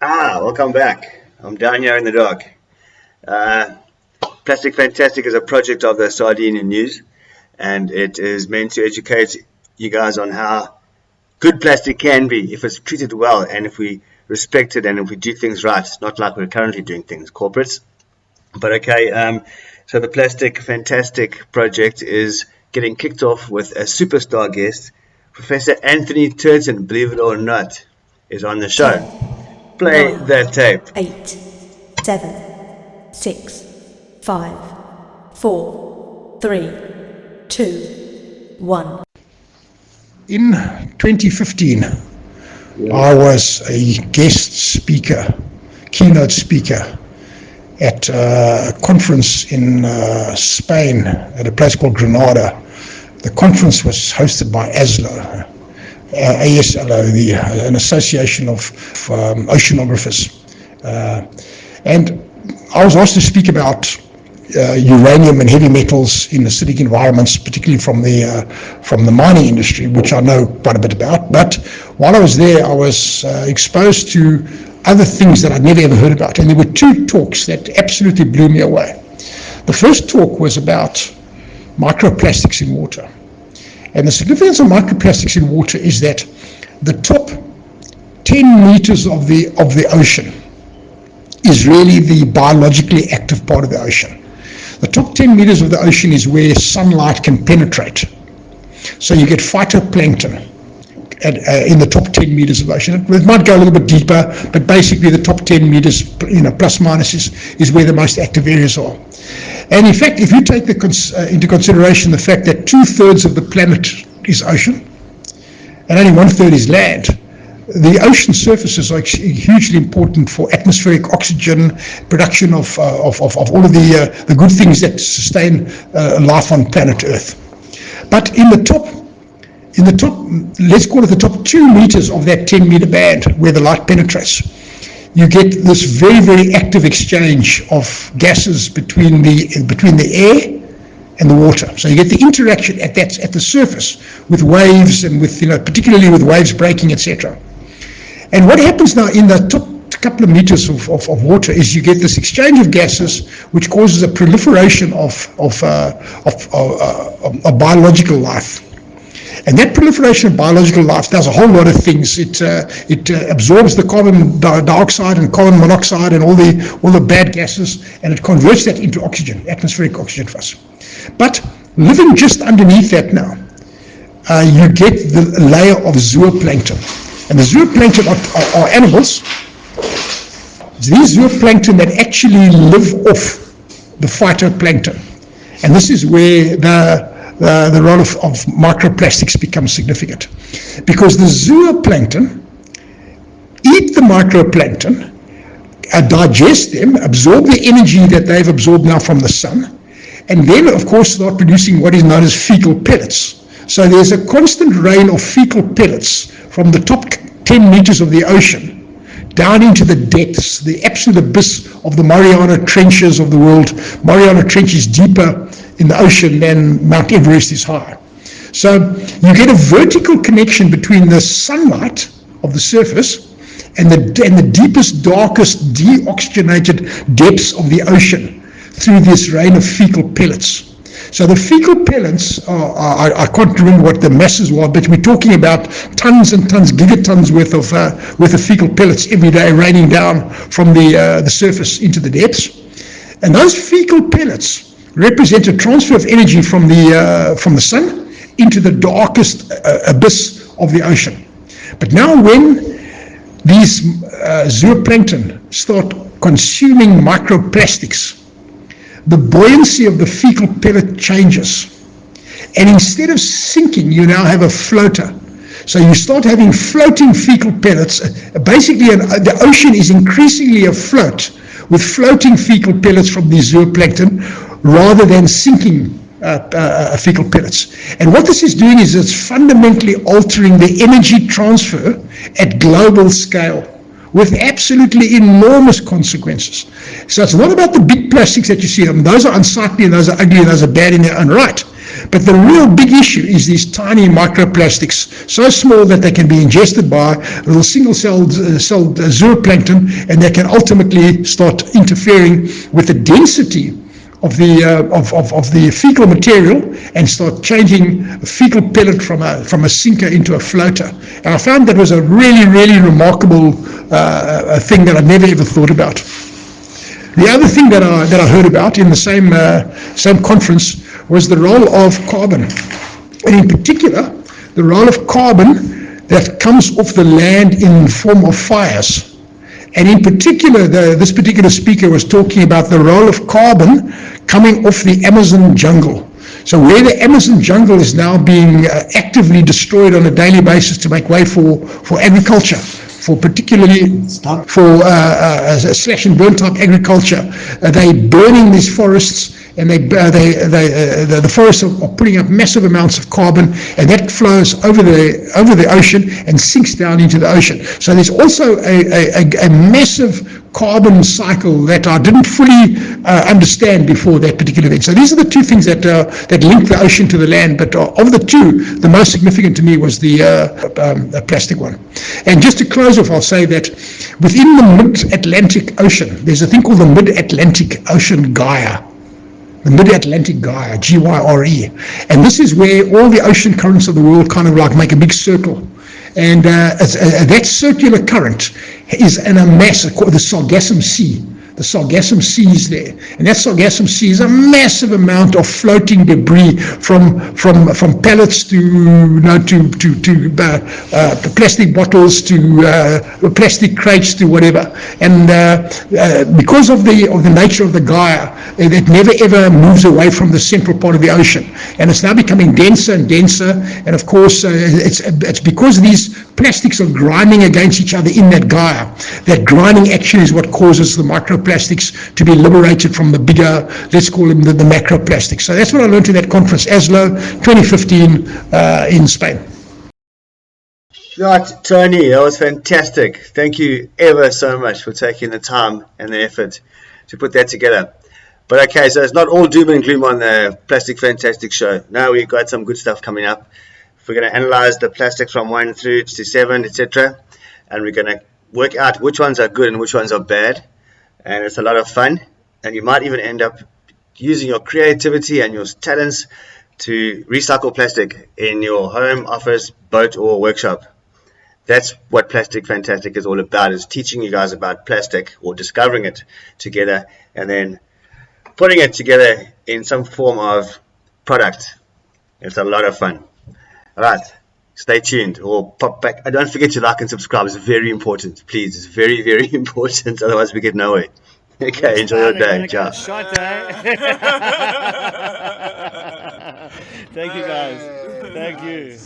Welcome back. I'm down here in the dock. Plastic Fantastic is a project of the Sardine News, and it is meant to educate you guys on how good plastic can be if it's treated well and if we respect it and if we do things right. It's not like we're currently doing things, corporates. But okay, so the Plastic Fantastic project is getting kicked off with a superstar guest. Professor Anthony Turton, believe it or not, is on the show. Play that tape. 8, 7, 6, 5, 4, 3, 2, 1. In 2015, I was a guest speaker, keynote speaker, at a conference in Spain at a place called Granada. The conference was hosted by ASLO, an association of oceanographers. And I was asked to speak about uranium and heavy metals in acidic environments, particularly from the mining industry, which I know quite a bit about. But while I was there, I was exposed to other things that I'd never ever heard about. And there were two talks that absolutely blew me away. The first talk was about microplastics in water. And the significance of microplastics in water is that the top 10 meters of the ocean is really the biologically active part of the ocean. The top 10 meters of the ocean is where sunlight can penetrate. So you get phytoplankton in the top 10 meters of the ocean. It might go a little bit deeper, but basically the top 10 meters, plus minus, is where the most active areas are. And in fact, if you take into consideration the fact that 2/3 of the planet is ocean, and only 1/3 is land, the ocean surfaces are hugely important for atmospheric oxygen, production of all of the good things that sustain life on planet Earth. But in the top, let's call it the top 2 meters of that 10-meter band where the light penetrates, you get this very, very active exchange of gases between the air and the water. So you get the interaction at the surface with waves and with particularly with waves breaking, etc. And what happens now in the top couple of meters of water is you get this exchange of gases, which causes a proliferation of biological life. And that proliferation of biological life does a whole lot of things. It absorbs the carbon dioxide and carbon monoxide and all the bad gases, and it converts that into oxygen, atmospheric oxygen for us. But living just underneath that now, you get the layer of zooplankton. And the zooplankton are animals. These zooplankton that actually live off the phytoplankton. And this is where the role of microplastics becomes significant. Because the zooplankton eat the microplankton, digest them, absorb the energy that they've absorbed now from the sun, and then, of course, start producing what is known as fecal pellets. So there's a constant rain of fecal pellets from the top 10 meters of the ocean down into the depths, the absolute abyss of the Mariana Trenches of the world. Mariana Trench is deeper in the ocean than Mount Everest is high. So you get a vertical connection between the sunlight of the surface and the deepest, darkest, deoxygenated depths of the ocean through this rain of fecal pellets. So the fecal pellets I can't remember what the masses were, but we're talking about tons and tons, gigatons worth of fecal pellets every day raining down from the surface into the depths. And those fecal pellets represent a transfer of energy from the sun into the darkest abyss of the ocean. But now when these zooplankton start consuming microplastics, the buoyancy of the fecal pellet changes. And instead of sinking, you now have a floater. So you start having floating fecal pellets. Basically, the ocean is increasingly afloat with floating fecal pellets from the zooplankton rather than sinking fecal pellets. And what this is doing is it's fundamentally altering the energy transfer at global scale, with absolutely enormous consequences. So it's not about the big plastics that you see. Those are unsightly and those are ugly and those are bad in their own right. But the real big issue is these tiny microplastics, so small that they can be ingested by little single-celled zooplankton, and they can ultimately start interfering with the density of the fecal material and start changing a fecal pellet from a sinker into a floater. And I found that was a really, really remarkable thing that I never ever thought about. The other thing that I heard about in the same conference was the role of carbon, and in particular the role of carbon that comes off the land in the form of fires. And in particular, this particular speaker was talking about the role of carbon coming off the Amazon jungle. So where the Amazon jungle is now being actively destroyed on a daily basis to make way for agriculture, for particularly for slash and burn type agriculture, they're burning these forests, and the forests are putting up massive amounts of carbon, and that flows over the ocean and sinks down into the ocean. So there's also a massive carbon cycle that I didn't fully understand before that particular event. So these are the two things that link the ocean to the land, but of the two, the most significant to me was the plastic one. And just to close off, I'll say that within the mid-Atlantic Ocean, there's a thing called the Mid-Atlantic Ocean Gyre. The Mid-Atlantic Gyre, G-Y-R-E. And this is where all the ocean currents of the world kind of like make a big circle. And that circular current is in a mass called the Sargassum Sea. The Sargassum Sea is there, and that Sargassum Sea is a massive amount of floating debris from pallets to plastic bottles to plastic crates to whatever. And because of the nature of the gyre, it never ever moves away from the central part of the ocean, and it's now becoming denser and denser. And of course, it's because these plastics are grinding against each other in that gyre. That grinding action is what causes the microplastics to be liberated from the bigger, let's call them the macroplastics. So that's what I learned in that conference, ASLO 2015 in Spain. Right, Tony, that was fantastic. Thank you ever so much for taking the time and the effort to put that together. But okay, so it's not all doom and gloom on the Plastic Fantastic show. Now we've got some good stuff coming up. We're going to analyze the plastics from 1 through to 7, etc. And we're going to work out which ones are good and which ones are bad. And it's a lot of fun, and you might even end up using your creativity and your talents to recycle plastic in your home, office, boat, or workshop. That's what Plastic Fantastic is all about, is teaching you guys about plastic, or discovering it together and then putting it together in some form of product. It's a lot of fun. Alright, stay tuned or pop back. And don't forget to like and subscribe. It's very important. Please, it's very, very important. Otherwise we get nowhere. Okay, enjoy your day. Ciao. Thank you guys. Thank you.